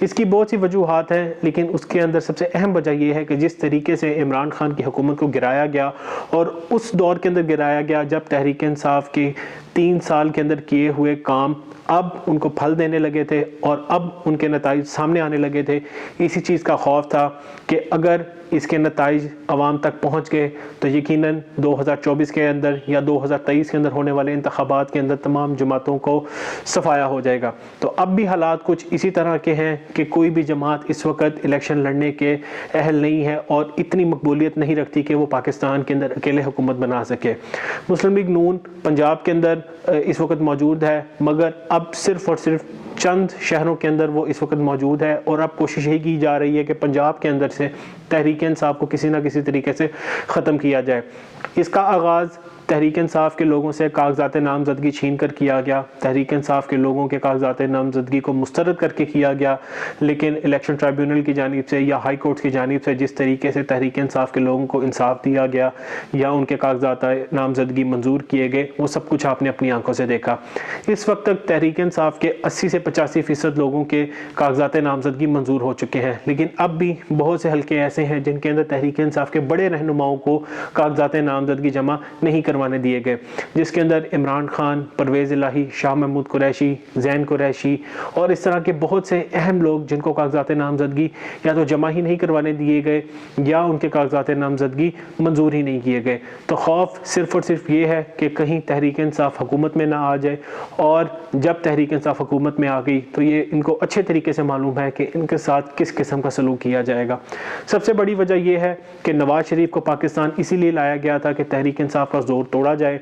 اس کی بہت سی وجوہات ہیں، لیکن اس کے اندر سب سے اہم وجہ یہ ہے کہ جس طریقے سے عمران خان کی حکومت کو گرایا گیا، اور اس دور کے اندر گرایا گیا جب تحریک انصاف کے 3 سال کے اندر کیے ہوئے کام اب ان کو پھل دینے لگے تھے اور اب ان کے نتائج سامنے آنے لگے تھے۔ اسی چیز کا خوف تھا کہ اگر اس کے نتائج عوام تک پہنچ گئے تو یقیناً 2024 کے اندر یا 2023 کے اندر ہونے والے انتخابات کے اندر تمام جماعتوں کو صفایا ہو جائے گا۔ تو اب بھی حالات کچھ اسی طرح کے ہیں کہ کوئی بھی جماعت اس وقت الیکشن لڑنے کے اہل نہیں ہے اور اتنی مقبولیت نہیں رکھتی کہ وہ پاکستان کے اندر اکیلے حکومت بنا سکے۔ مسلم لیگ نون پنجاب کے اندر اس وقت موجود ہے، مگر اب صرف اور صرف چند شہروں کے اندر وہ اس وقت موجود ہے، اور اب کوشش یہ کی جا رہی ہے کہ پنجاب کے اندر سے تحریک انصاف کو کسی نہ کسی طریقے سے ختم کیا جائے۔ اس کا آغاز تحریک انصاف کے لوگوں سے کاغذات نامزدگی چھین کر کیا گیا، تحریک انصاف کے لوگوں کے کاغذات نامزدگی کو مسترد کر کے کیا گیا، لیکن الیکشن ٹرائیبیونل کی جانب سے یا ہائی کورٹ کی جانب سے جس طریقے سے تحریک انصاف کے لوگوں کو انصاف دیا گیا یا ان کے کاغذات نامزدگی منظور کیے گئے، وہ سب کچھ آپ نے اپنی آنکھوں سے دیکھا۔ اس وقت تک تحریک انصاف کے 80 سے 85% لوگوں کے کاغذات نامزدگی منظور ہو چکے ہیں، لیکن اب بھی بہت سے حلقے ایسے ہیں جن کے اندر تحریک انصاف کے بڑے رہنماؤں کو کاغذات نامزدگی جمع نہیں کروانے دیے گئے، جس کے اندر عمران خان، پرویز الہی، شاہ محمود قریشی، زین قریشی اور اس طرح کے بہت سے اہم لوگ جن کو کاغذات نامزدگی یا تو جمع ہی نہیں کروانے دیے گئے یا ان کے کاغذات نامزدگی منظور ہی نہیں کیے گئے۔ تو خوف صرف اور صرف یہ ہے کہ کہیں تحریک انصاف حکومت میں نہ آ جائے، اور جب تحریک انصاف حکومت میں آ گئی تو یہ ان کو اچھے طریقے سے معلوم ہے کہ ان کے ساتھ کس قسم کا سلوک کیا جائے گا۔ سب سے بڑی وجہ یہ ہے کہ نواز شریف کو پاکستان اسی لیے لایا گیا تھا کہ تحریک انصاف کا زور توڑا جائے،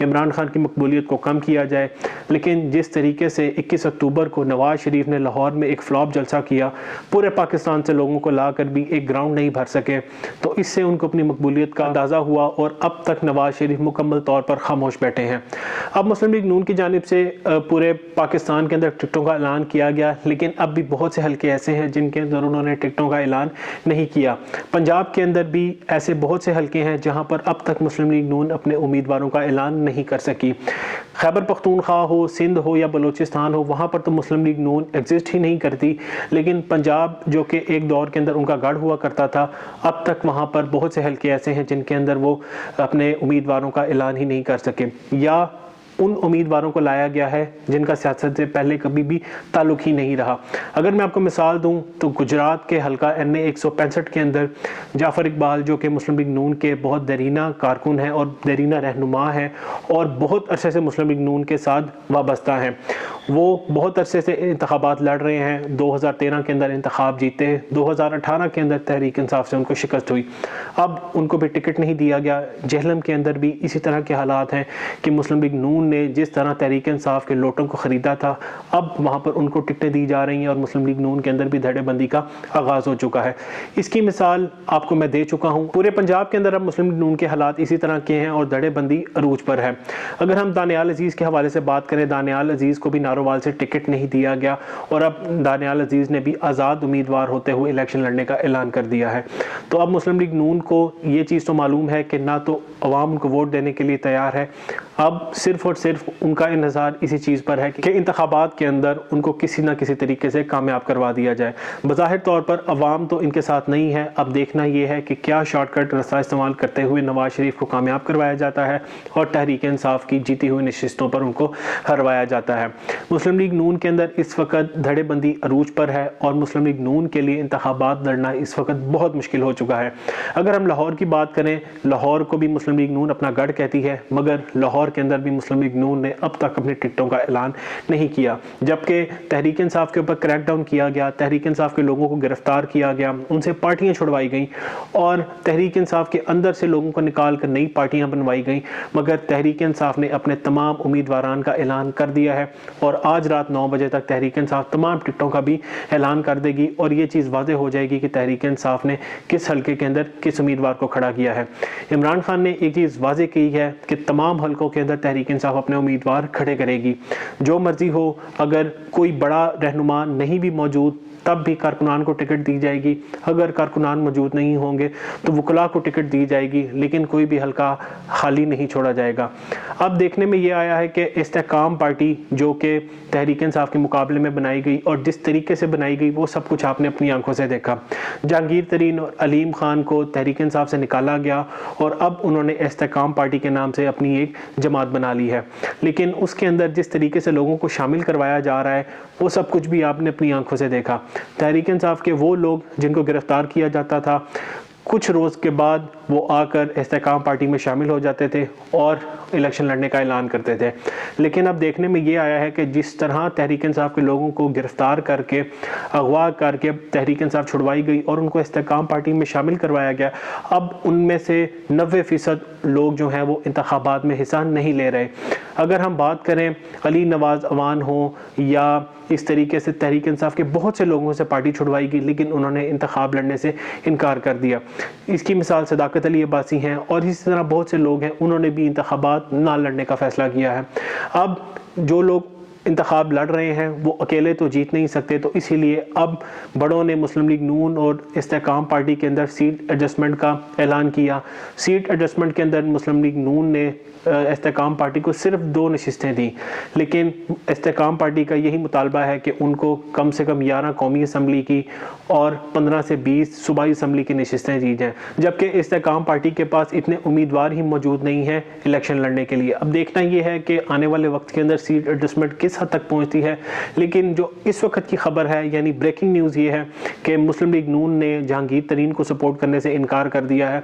عمران خان کی مقبولیت کو کم کیا جائے، لیکن جس طریقے سے 21 اکتوبر کو نواز شریف نے لاہور میں ایک فلاپ جلسہ کیا، پورے پاکستان سے لوگوں کو لا کر بھی ایک گراؤنڈ نہیں بھر سکے، تو اس سے ان کو اپنی مقبولیت کا اندازہ ہوا اور اب تک نواز شریف مکمل طور پر خاموش بیٹھے ہیں۔ اب مسلم لیگ نون کی جانب سے پورے پاکستان کے اندر ٹکٹوں کا اعلان کیا گیا، لیکن اب بھی بہت سے حلقے ایسے ہیں جن کے اندر انہوں نے ٹکٹوں کا اعلان نہیں کیا۔ پنجاب کے اندر بھی ایسے بہت سے حلقے ہیں جہاں پر اب تک مسلم لیگ نون اپنے امیدواروں کا اعلان نہیں کر سکی۔ خیبر پختونخوا ہو، سندھ ہو یا بلوچستان ہو، وہاں پر تو مسلم لیگ نون ایگزسٹ ہی نہیں کرتی، لیکن پنجاب جو کہ ایک دور کے اندر ان کا گڑھ ہوا کرتا تھا، اب تک وہاں پر بہت سے حلقے ایسے ہیں جن کے اندر وہ اپنے امیدواروں کا اعلان ہی نہیں کر سکے، یا ان امیدواروں کو لایا گیا ہے جن کا سیاست سے پہلے کبھی بھی تعلق ہی نہیں رہا۔ اگر میں آپ کو مثال دوں تو گجرات کے حلقہ NA 165 کے اندر جعفر اقبال جو کہ مسلم لیگ نون کے بہت دیرینہ کارکن ہیں اور دیرینہ رہنما ہیں اور بہت عرصے سے مسلم لیگ نون کے ساتھ وابستہ ہیں، وہ بہت عرصے سے انتخابات لڑ رہے ہیں، 2013 کے اندر انتخاب جیتے، 2018 کے اندر تحریک انصاف سے ان کو شکست ہوئی، اب ان کو بھی ٹکٹ نہیں دیا گیا۔ جہلم کے اندر بھی اسی طرح کے حالات ہیں کہ مسلم لیگ نون نے جس طرح تحریک انصاف کے لوٹوں کو خریدا تھا، اب وہاں پر ان کو ٹکٹیں دی جا رہی ہیں اور مسلم لیگ نون کے اندر بھی دھڑے بندی کا آغاز ہو چکا ہے۔ اس کی مثال آپ کو میں دے چکا ہوں۔ پورے پنجاب کے اندر اب مسلم لیگ نون کے حالات اسی طرح کے ہیں اور دھڑے بندی عروج پر ہے۔ اگر ہم دانیال عزیز کے حوالے سے بات کریں، دانیال عزیز کو بھی نارووال سے ٹکٹ نہیں دیا گیا اور اب دانیال عزیز نے بھی آزاد امیدوار ہوتے ہوئے الیکشن لڑنے کا اعلان کر دیا ہے۔ تو اب مسلم لیگ نون کو یہ چیز تو معلوم ہے کہ نہ تو عوام ان کو ووٹ دینے کے لیے تیار ہے، اب صرف اور صرف ان کا انحصار اسی چیز پر ہے کہ انتخابات کے اندر ان کو کسی نہ کسی طریقے سے کامیاب کروا دیا جائے۔ بظاہر طور پر عوام تو ان کے ساتھ نہیں ہے، اب دیکھنا یہ ہے کہ کیا شارٹ کٹ راستہ استعمال کرتے ہوئے نواز شریف کو کامیاب کروایا جاتا ہے اور تحریک انصاف کی جیتی ہوئی نشستوں پر ان کو ہروایا جاتا ہے۔ مسلم لیگ نون کے اندر اس وقت دھڑے بندی عروج پر ہے اور مسلم لیگ نون کے لیے انتخابات لڑنا اس وقت بہت مشکل ہو چکا ہے۔ اگر ہم لاہور کی بات کریں، لاہور کو بھی مسلم لیگ نون اپنا گڑھ کہتی ہے، مگر لاہور کے اندر بھی مسلم لیگ نون نے اب تک اپنی ٹکٹوں کا اعلان نہیں کیا، جبکہ تحریک انصاف کے اوپر کریک ڈاؤن کیا گیا، تحریک انصاف کے لوگوں کو گرفتار کیا گیا، ان سے پارٹیاں چھڑوائی گئیں اور تحریک انصاف کے اندر سے لوگوں کو نکال کر نئی پارٹیاں بنوائی گئیں، مگر تحریک انصاف نے اپنے تمام امیدواران کا اعلان کر دیا ہے اور آج رات 9 بجے تک تحریک انصاف تمام ٹکٹوں کا بھی اعلان کر دے گی اور یہ چیز واضح ہو جائے گی کہ تحریک انصاف نے کس حلقے کے اندر کس امیدوار کو کھڑا کیا ہے۔ عمران خان نے ایک چیز واضح کی ہے کہ تمام حلقوں کے اندر تحریک انصاف اپنے امیدوار کھڑے کرے گی، جو مرضی ہو، اگر کوئی بڑا رہنما نہیں بھی موجود تب بھی کارکنان کو ٹکٹ دی جائے گی، اگر کارکنان موجود نہیں ہوں گے تو وکلاء کو ٹکٹ دی جائے گی، لیکن کوئی بھی حلقہ خالی نہیں چھوڑا جائے گا۔ اب دیکھنے میں یہ آیا ہے کہ استحکام پارٹی جو کہ تحریک انصاف کے مقابلے میں بنائی گئی اور جس طریقے سے بنائی گئی وہ سب کچھ آپ نے اپنی آنکھوں سے دیکھا۔ جہانگیر ترین اور علیم خان کو تحریک انصاف سے نکالا گیا اور اب انہوں نے استحکام پارٹی کے نام سے اپنی ایک جماعت بنا لی ہے، لیکن اس کے اندر جس طریقے سے لوگوں کو شامل کروایا جا رہا ہے وہ سب کچھ بھی آپ نے اپنی آنکھوں سے دیکھا۔ تحریک انصاف کے وہ لوگ جن کو گرفتار کیا جاتا تھا، کچھ روز کے بعد وہ آ کر استحکام پارٹی میں شامل ہو جاتے تھے اور الیکشن لڑنے کا اعلان کرتے تھے، لیکن اب دیکھنے میں یہ آیا ہے کہ جس طرح تحریک انصاف کے لوگوں کو گرفتار کر کے اغوا کر کے تحریک انصاف چھڑوائی گئی اور ان کو استحکام پارٹی میں شامل کروایا گیا، اب ان میں سے 90% لوگ جو ہیں وہ انتخابات میں حصہ نہیں لے رہے۔ اگر ہم بات کریں علی نواز اوان ہوں یا اس طریقے سے تحریک انصاف کے بہت سے لوگوں سے پارٹی چھڑوائی گئی لیکن انہوں نے انتخاب لڑنے سے انکار کر دیا۔ اس کی مثال صداقت علی عباسی ہیں اور اسی طرح بہت سے لوگ ہیں، انہوں نے بھی انتخابات نہ لڑنے کا فیصلہ کیا ہے۔ اب جو لوگ انتخاب لڑ رہے ہیں وہ اکیلے تو جیت نہیں سکتے، تو اسی لیے اب بڑوں نے مسلم لیگ نون اور استحکام پارٹی کے اندر سیٹ ایڈجسٹمنٹ کا اعلان کیا۔ سیٹ ایڈجسٹمنٹ کے اندر مسلم لیگ نون نے استحکام پارٹی کو صرف 2 نشستیں دیں، لیکن استحکام پارٹی کا یہی مطالبہ ہے کہ ان کو کم سے کم 11 قومی اسمبلی کی اور 15 سے 20 صوبائی اسمبلی کی نشستیں دی جائیں، جبکہ استحکام پارٹی کے پاس اتنے امیدوار ہی موجود نہیں ہیں الیکشن لڑنے کے لیے۔ اب دیکھنا یہ ہے کہ آنے والے وقت کے اندر سیٹ ایڈجسٹمنٹ کس حد تک پہنچتی ہے، لیکن جو اس وقت کی خبر ہے یعنی بریکنگ نیوز یہ ہے کہ مسلم لیگ نون نے جہانگیر ترین کو سپورٹ کرنے سے انکار کر دیا ہے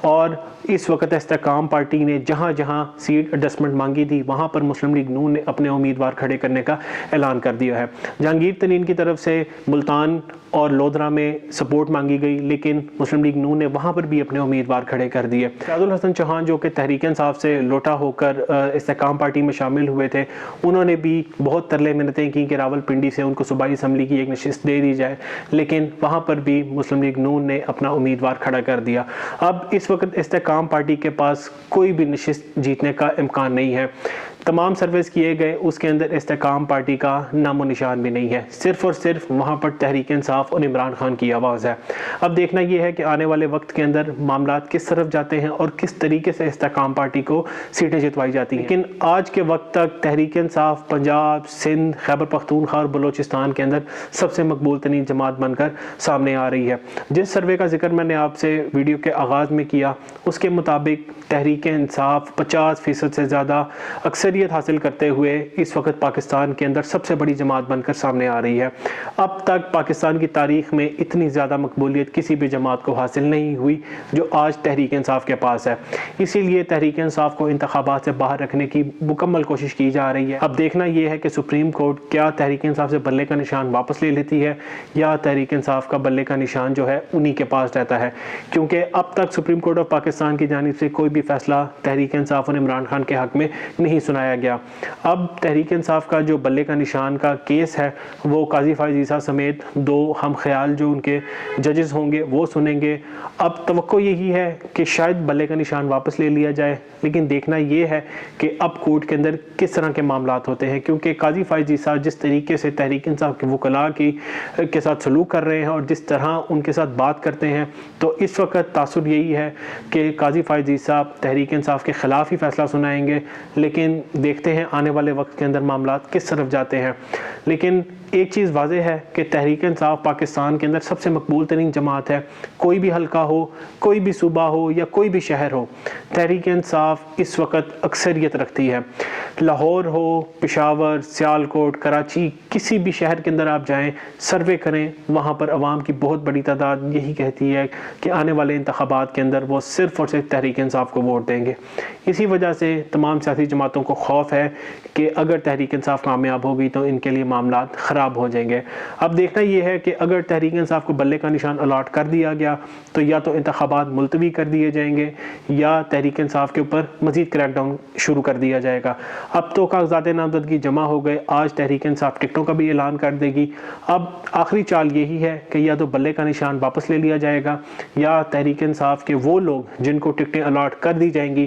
اور اس وقت استحکام پارٹی نے جہاں جہاں سیٹ ایڈجسٹمنٹ مانگی تھی وہاں پر مسلم لیگ نون نے اپنے امیدوار کھڑے کرنے کا اعلان کر دیا ہے۔ جہانگیر ترین کی طرف سے ملتان اور لودھرا میں سپورٹ مانگی گئی، لیکن مسلم لیگ نون نے وہاں پر بھی اپنے امیدوار کھڑے کر دیے۔ شاہد الحسن چوہان جو کہ تحریک انصاف سے لوٹا ہو کر استحکام پارٹی میں شامل ہوئے تھے، انہوں نے بھی بہت ترلے منتیں کی کہ راول پنڈی سے ان کو صوبائی اسمبلی کی ایک نشست دے دی جائے، لیکن وہاں پر بھی مسلم لیگ نون نے اپنا امیدوار کھڑا کر دیا۔ اب اس وقت استحکام پارٹی کے پاس کوئی بھی نشست جیتنے کا امکان نہیں ہے۔ تمام سرویز کیے گئے، اس کے اندر استحکام پارٹی کا نام و نشان بھی نہیں ہے، صرف اور صرف وہاں پر تحریک انصاف اور عمران خان کی آواز ہے۔ اب دیکھنا یہ ہے کہ آنے والے وقت کے اندر معاملات کس طرف جاتے ہیں اور کس طریقے سے استحکام پارٹی کو سیٹیں جتوائی جاتی ہیں، لیکن آج کے وقت تک تحریک انصاف پنجاب، سندھ، خیبر پختونخوا اور بلوچستان کے اندر سب سے مقبول ترین جماعت بن کر سامنے آ رہی ہے۔ جس سروے کا ذکر میں نے آپ سے ویڈیو کے آغاز میں کیا، اس کے مطابق تحریک انصاف 50% سے زیادہ اکثریت حاصل کرتے ہوئے اس وقت پاکستان کے اندر سب سے بڑی جماعت بن کر سامنے آ رہی ہے۔ اب تک پاکستان کی تاریخ میں اتنی زیادہ مقبولیت کسی بھی جماعت کو حاصل نہیں ہوئی جو آج تحریک انصاف کے پاس ہے، اسی لیے تحریک انصاف کو انتخابات سے باہر رکھنے کی مکمل کوشش کی جا رہی ہے۔ اب دیکھنا یہ ہے کہ سپریم کورٹ کیا تحریک انصاف سے بلے کا نشان واپس لے لیتی ہے یا تحریک انصاف کا بلے کا نشان جو ہے انہی کے پاس رہتا ہے، کیونکہ اب تک سپریم کورٹ آف پاکستان کی جانب سے کوئی بھی فیصلہ تحریک انصاف اور عمران خان کے حق میں نہیں سنایا گیا۔ اب تحریک انصاف کا جو بلے کا نشان کا کیس ہے وہ قاضی فائز عیسیٰ سمیت 2 ہم خیال جو ان کے ججز ہوں گے وہ سنیں گے۔ اب توقع یہی ہے کہ شاید بلے کا نشان واپس لے لیا جائے، لیکن دیکھنا یہ ہے کہ اب کورٹ کے اندر کس طرح کے معاملات ہوتے ہیں، کیونکہ قاضی فائز عیسیٰ جس طریقے سے تحریک انصاف کے وکلاء کے ساتھ سلوک کر رہے ہیں اور جس طرح ان کے ساتھ بات کرتے ہیں، تو اس وقت تاثر یہی ہے کہ قاضی فائز عیسیٰ تحریک انصاف کے خلاف ہی فیصلہ سنائیں گے، لیکن دیکھتے ہیں آنے والے وقت کے اندر معاملات کس طرف جاتے ہیں۔ لیکن ایک چیز واضح ہے کہ تحریک انصاف پاکستان کے اندر سب سے مقبول ترین جماعت ہے، کوئی بھی حلقہ ہو، کوئی بھی صوبہ ہو یا کوئی بھی شہر ہو، تحریک انصاف اس وقت اکثریت رکھتی ہے۔ لاہور ہو، پشاور، سیالکوٹ، کراچی، کسی بھی شہر کے اندر آپ جائیں، سروے کریں، وہاں پر عوام کی بہت بڑی تعداد یہی کہتی ہے کہ آنے والے انتخابات کے اندر وہ صرف اور صرف تحریک انصاف کو ووٹ دیں گے۔ اسی وجہ سے تمام سیاسی جماعتوں کو خوف ہے کہ اگر تحریک انصاف کامیاب ہوگی تو ان کے لیے معاملات خراب ہو جائیں گے۔ اب دیکھنا یہ ہے کہ اگر تحریک انصاف کو بلے کا نشان الاٹ کر دیا گیا تو یا تو انتخابات ملتوی کر دیے جائیں گے یا تحریک انصاف کے اوپر مزید کریک ڈاؤن شروع کر دیا جائے گا۔ اب تو کاغذات نامزدگی جمع ہو گئے، آج تحریک انصاف ٹکٹوں کا بھی اعلان کر دے گی۔ اب آخری چال یہی ہے کہ یا تو بلے کا نشان واپس لے لیا جائے گا یا تحریک انصاف کے وہ لوگ جن کو ٹکٹیں الاٹ کر دی جائیں گی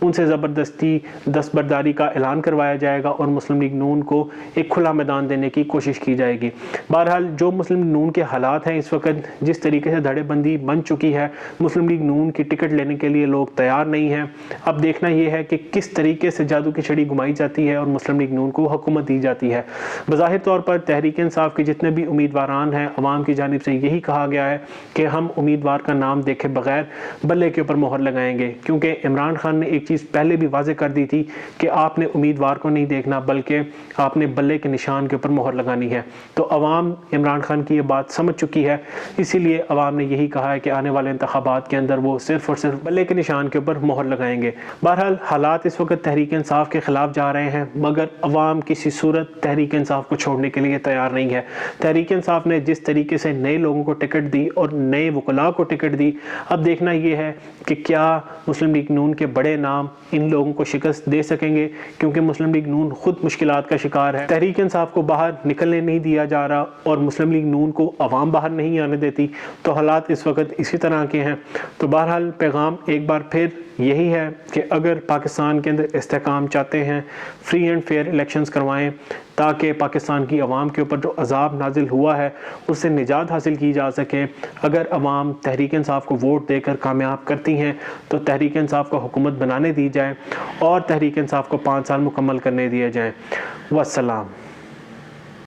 ان سے زبردستی دستبرداری ازاری کا اعلان کروایا جائے گا اور مسلم لیگ نون کو ایک کھلا میدان دینے کی کوشش کی جائے گی۔ بہرحال جو مسلم لیگ نون کے حالات ہیں اس وقت، جس طریقے سے دھڑے بندی بن چکی ہے، مسلم لیگ نون کی ٹکٹ لینے کے لیے لوگ تیار نہیں ہیں۔ اب دیکھنا یہ ہے کہ کس طریقے سے جادو کی چھڑی گھمائی جاتی ہے اور مسلم لیگ نون کو حکومت دی جاتی ہے۔ بظاہر طور پر تحریک انصاف کے جتنے بھی امیدواران ہیں، عوام کی جانب سے یہی کہا گیا ہے کہ ہم امیدوار کا نام دیکھے بغیر بلے کے اوپر مہر لگائیں گے، کیونکہ عمران خان نے ایک چیز پہلے بھی واضح کر دی تھی کہ آپ نے امیدوار کو نہیں دیکھنا بلکہ آپ نے بلے کے نشان کے اوپر مہر لگانی ہے۔ تو عوام عمران خان کی یہ بات سمجھ چکی ہے، اسی لیے عوام نے یہی کہا ہے کہ آنے والے انتخابات کے اندر وہ صرف اور صرف بلے کے نشان کے اوپر مہر لگائیں گے۔ بہرحال حالات اس وقت تحریک انصاف کے خلاف جا رہے ہیں، مگر عوام کسی صورت تحریک انصاف کو چھوڑنے کے لیے تیار نہیں ہے۔ تحریک انصاف نے جس طریقے سے نئے لوگوں کو ٹکٹ دی اور نئے وکلاء کو ٹکٹ دی، اب دیکھنا یہ ہے کہ کیا مسلم لیگ نون کے بڑے نام ان لوگوں کو شکست دے سکیں گے، کیونکہ مسلم لیگ نون خود مشکلات کا شکار ہے۔ تحریک انصاف کو باہر نکلنے نہیں دیا جا رہا اور مسلم لیگ نون کو عوام باہر نہیں آنے دیتی، تو حالات اس وقت اسی طرح کے ہیں۔ تو بہرحال پیغام ایک بار پھر یہی ہے کہ اگر پاکستان کے اندر استحکام چاہتے ہیں، فری اینڈ فیئر الیکشنز کروائیں تاکہ پاکستان کی عوام کے اوپر جو عذاب نازل ہوا ہے اس سے نجات حاصل کی جا سکے۔ اگر عوام تحریک انصاف کو ووٹ دے کر کامیاب کرتی ہیں تو تحریک انصاف کو حکومت بنانے دی جائے اور تحریک انصاف کو 5 سال مکمل کرنے دیے جائیں۔ والسلام۔